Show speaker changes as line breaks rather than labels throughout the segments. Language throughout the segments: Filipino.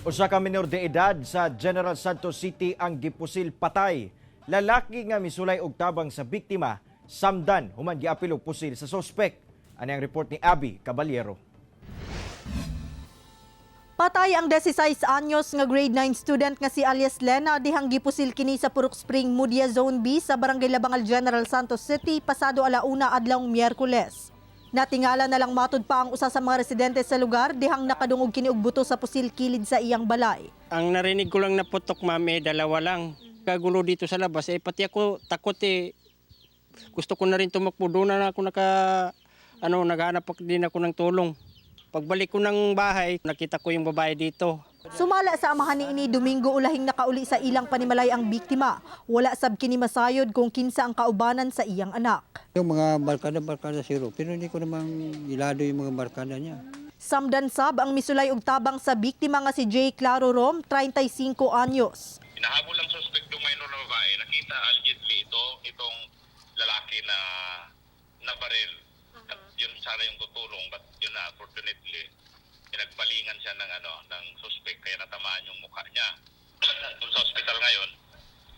Usa ka menor de edad sa General Santos City ang gipusil patay. Lalaki nga misulay og tabang sa biktima, samdan human giapil og pusil sa suspect. Ani ang report ni Abby Caballero.
Patay ang 16 anyos nga grade 9 student nga si alias Lena dihang gipusil kini sa Purok Spring, Mudia Zone B sa Barangay Labangal, General Santos City pasado alauna adlawng Miyerkules. Natingala na lang matud pa ang usa sa mga residente sa lugar dihang nakadungog kini og buto sa pusil kilid sa iyang balay.
Ang narinig ko lang na putok, mami, dalawa lang. Kagulo dito sa labas, pati ako takot Gusto ko na rin tumakbo, doon na ako naghahanap din ako ng tulong. Pagbalik ko ng bahay, nakita ko yung babae dito.
Sumala sa amahan niini Domingo ulahing nakauli sa ilang panimalay ang biktima. Wala sab kini masayod kung kinsa ang kaubanan sa iyang anak.
Yung mga barkada zero, pero hindi ko namang ilado yung mga barkada niya.
Samdan sab ang misulay og tabang sa biktima nga si J. Claro Rom, 35 anyos.
Hinahabol ang suspect yung minor na babae. Nakita allegedly itong lalaki na baril. At yun sana yung tutulong, but yun na, unfortunately, pinagpalingan siya ng suspect kaya natamaan yung mukha niya. Doon sa hospital ngayon,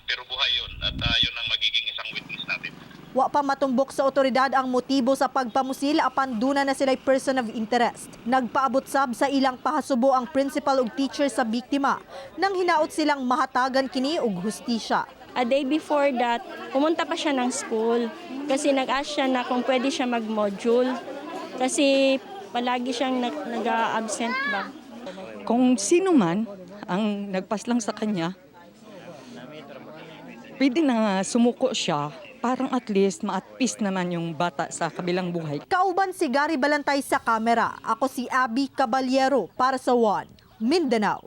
pero buhay yun at yun ang magiging isang witness natin.
Wa pa matumbok sa otoridad ang motibo sa pagpamusil apan duna na sila'y person of interest. Nagpaabot sab sa ilang pahasubo ang principal ug teacher sa biktima nang hinaot silang mahatagan kini og hustisya.
A day before that, pumunta pa siya ng school kasi nag-ask siya na kung pwede siya mag-module kasi palagi siyang nag-absent ba.
Kung sino man ang nagpaslang sa kanya, pwede na sumuko siya. Parang at least ma-at peace naman yung bata sa kabilang buhay.
Kauban si Gary Balantay sa kamera. Ako si Abby Caballero para sa One Mindanao.